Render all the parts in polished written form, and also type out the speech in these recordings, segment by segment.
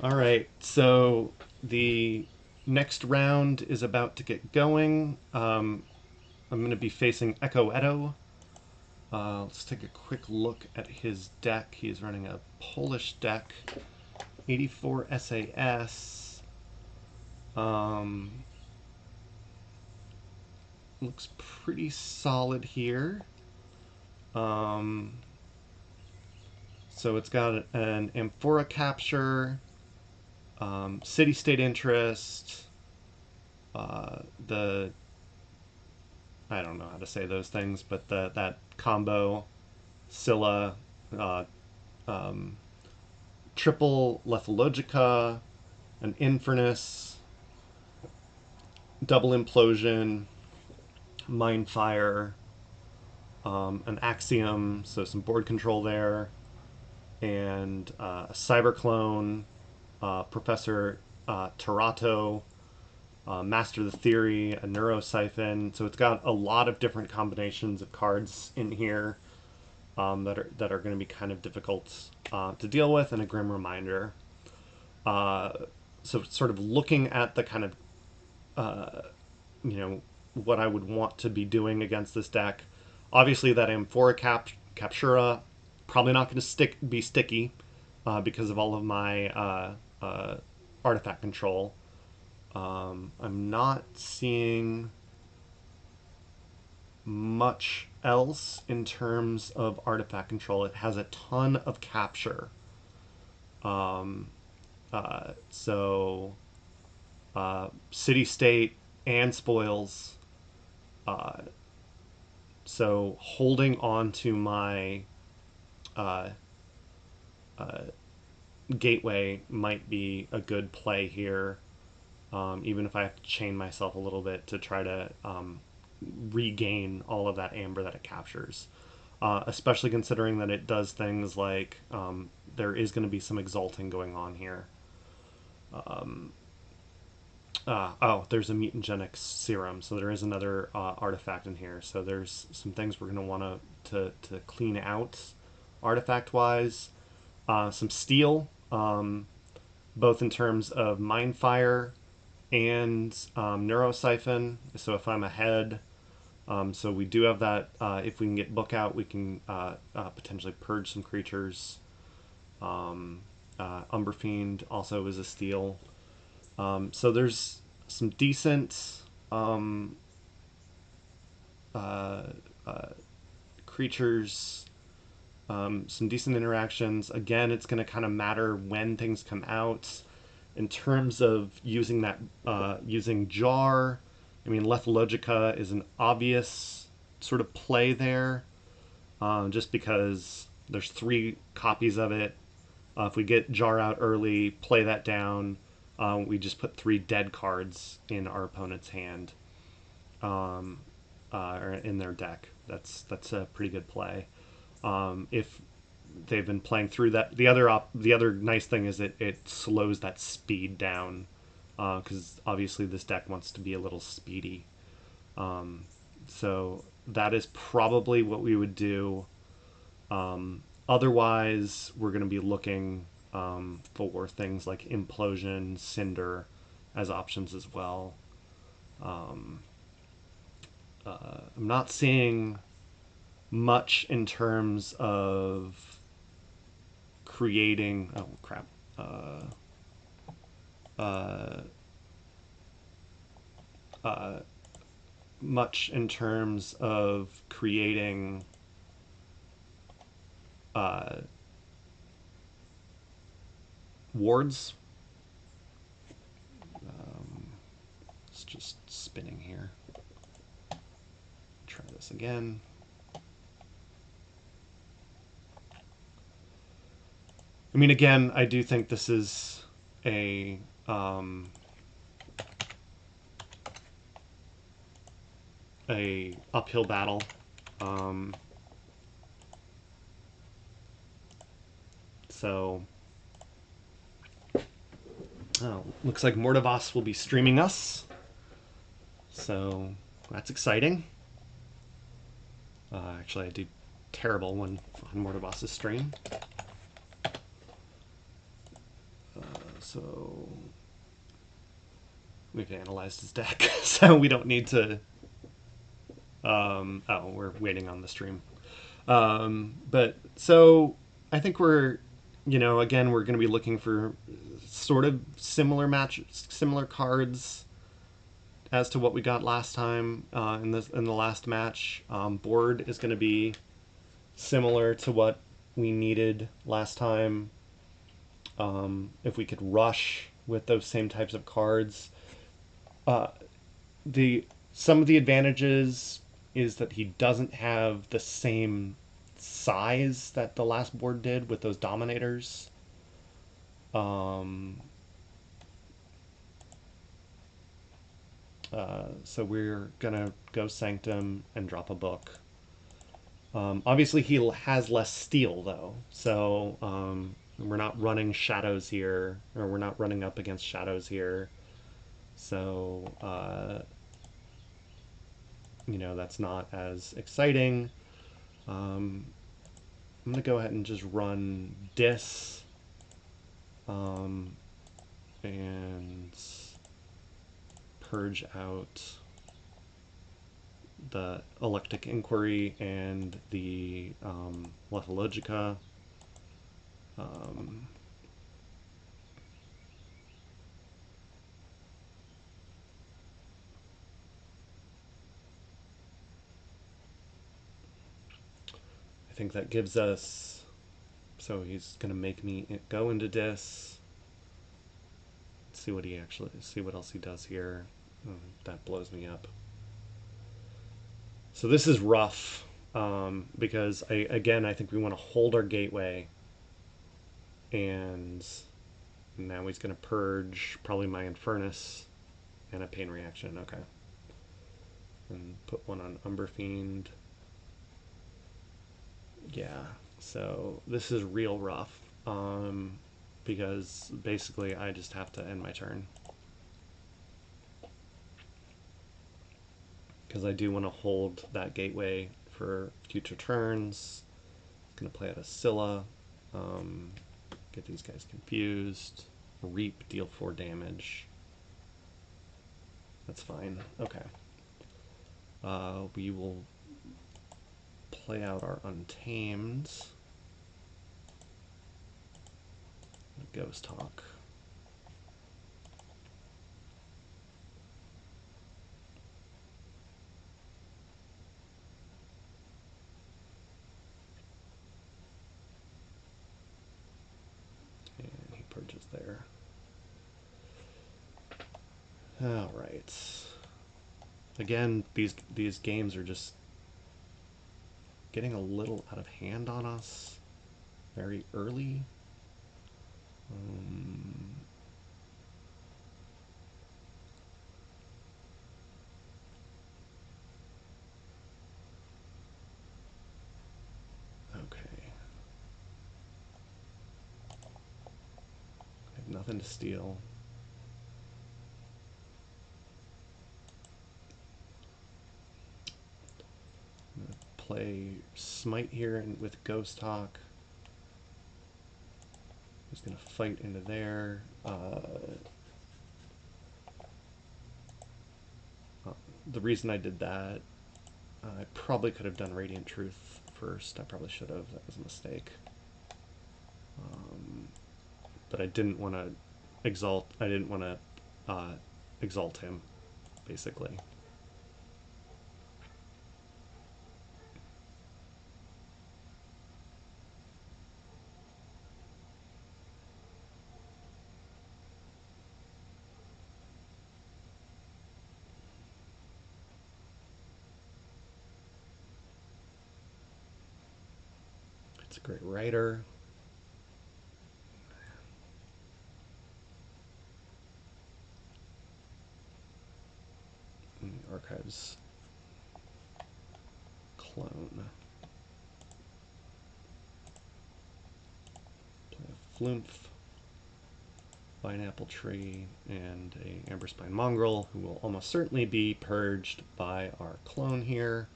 All right, so the next round is about to get going. I'm going to be facing Eccoedo. Let's take a quick look at his deck. He's running a Polish deck, 84 SAS. Um, Looks pretty solid here. Um, so it's got an Amphora capture, city state interest, the I don't know how to say those things, but that combo, Scylla, uh, um, triple Lethalogica, an Infernus, double Implosion, Mind Fire, an Axiom, so some board control there, and a Cyberclone, Professor Tarato, Master the Theory, a Neurosiphon. So it's got a lot of different combinations of cards in here that are going to be kind of difficult to deal with, and a Grim Reminder. Uh, so sort of looking at the kind of you know what I would want to be doing against this deck. Obviously, that Amphora Captura probably not going to be sticky because of all of my artifact control. I'm not seeing much else in terms of artifact control. It has a ton of capture. So city state and spoils. So holding on to my gateway might be a good play here, even if I have to chain myself a little bit to try to regain all of that amber that it captures. Especially considering that it does things like there is going to be some exalting going on here. Oh, there's a mutagenic serum, so there is another artifact in here. So there's some things we're going to want to clean out artifact wise. Some steel, both in terms of mind fire and neurosiphon. So if I'm ahead, so we do have that. If we can get book out, we can potentially purge some creatures. Umber Fiend also is a steal. So there's some decent creatures, some decent interactions. Again, it's going to kind of matter when things come out. In terms of using that, using Jar, I mean, Lethalogica is an obvious sort of play there, just because there's 3 copies of it. If we get Jar out early, play that down, we just put 3 dead cards in our opponent's hand, or in their deck. That's a pretty good play. If they've been playing through that, the other nice thing is it slows that speed down, because obviously this deck wants to be a little speedy. So that is probably what we would do. Otherwise, we're going to be looking for things like Implosion, Cinder as options as well. I'm not seeing much in terms of creating. Oh crap! Much in terms of creating wards. It's just spinning here. Try this again. I mean, again, I do think this is a uphill battle. So, looks like Mordavas will be streaming us. So that's exciting. Actually, I do terrible when on Mordavas's stream. So we've analyzed his deck, so we don't need to. Oh, we're waiting on the stream. But so I think we're, again, we're going to be looking for sort of similar cards as to what we got last time in the last match. Board is going to be similar to what we needed last time. If we could rush with those same types of cards, the some of the advantages is that he doesn't have the same size that the last board did with those dominators. So we're gonna go Sanctum and drop a book. Obviously, he has less steel though, so we're not running shadows here, or we're not running up against shadows here. So that's not as exciting. I'm gonna go ahead and just run dis and purge out the Electric Inquiry and the Lethalogica. I think that gives us. So he's gonna make me go into dis. See what else he does here. That blows me up. So this is rough because I think we want to hold our gateway, and now he's going to purge probably my Infernus and a pain reaction. Okay, and put one on Umber Fiend. Yeah, so this is real rough because basically I just have to end my turn. Because I do want to hold that gateway for future turns. Going to play out a Scylla. Get these guys confused. Reap, deal 4 damage. That's fine. Okay. We will play out our Untamed. Ghost Hawk. Purges there. All right. Again, these games are just getting a little out of hand on us very early. Okay. I have nothing to steal. Play Smite here and with Ghost Hawk. He's going to fight into there. The reason I did that, I probably could have done Radiant Truth first. I probably should have. That was a mistake. But I didn't want to exalt. I didn't want to exalt him, basically. It's a great writer. Archives clone. Play a Flumph, Pineapple Tree, and a Amberspine Mongrel, who will almost certainly be purged by our clone here.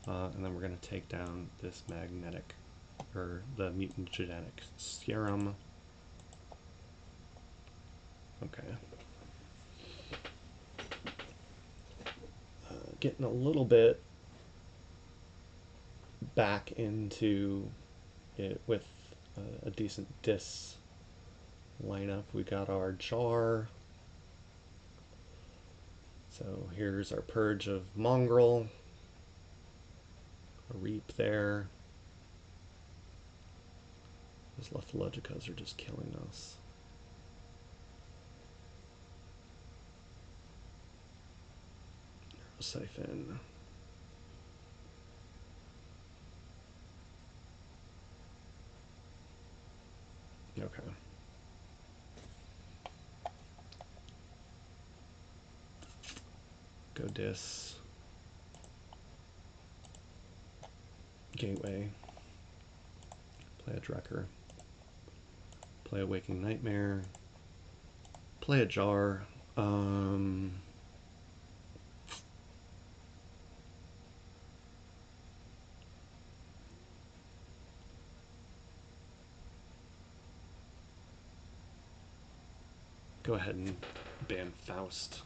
And then we're going to take down this magnetic, or the mutant genetic serum. Okay. Getting a little bit back into it with a decent dis lineup. We got our jar. So here's our purge of mongrel. A reap there. Those Lethologicas are just killing us. Siphon. Okay. Go dis. Gateway. Play a Drekker. Play a Waking Nightmare. Play a jar. Go ahead and ban Faust.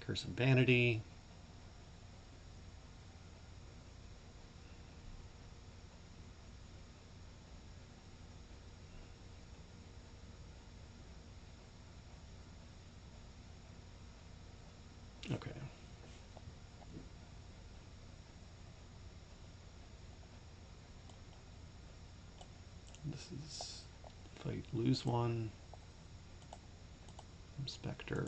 Curse of Vanity. Okay. This is fight, lose one. Spectre.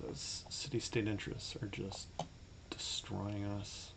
Those city-state interests are just destroying us.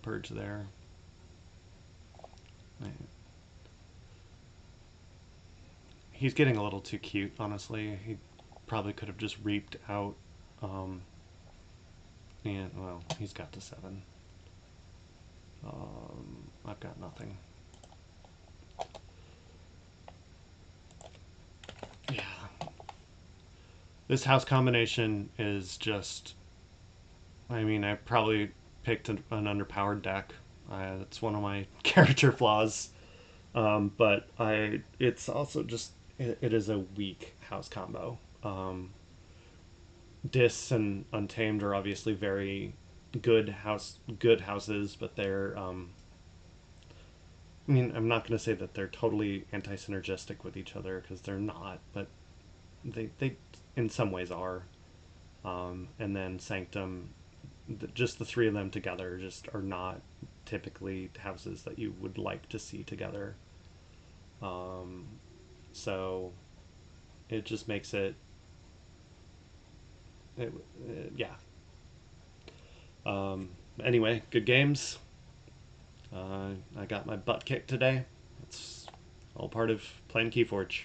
Purge there. He's getting a little too cute, honestly. He probably could have just reaped out. And, well, he's got to 7. I've got nothing. Yeah. This house combination is just... I mean, I probably picked an underpowered deck. It's one of my character flaws. But it's also just... It is a weak house combo. Dis and Untamed are obviously very good houses, but they're mean, I'm not going to say that they're totally anti-synergistic with each other because they're not, but they in some ways are. And then Sanctum, just the three of them together just are not typically houses that you would like to see together. So it just makes yeah. Anyway, good games. I got my butt kicked today. It's all part of playing Keyforge.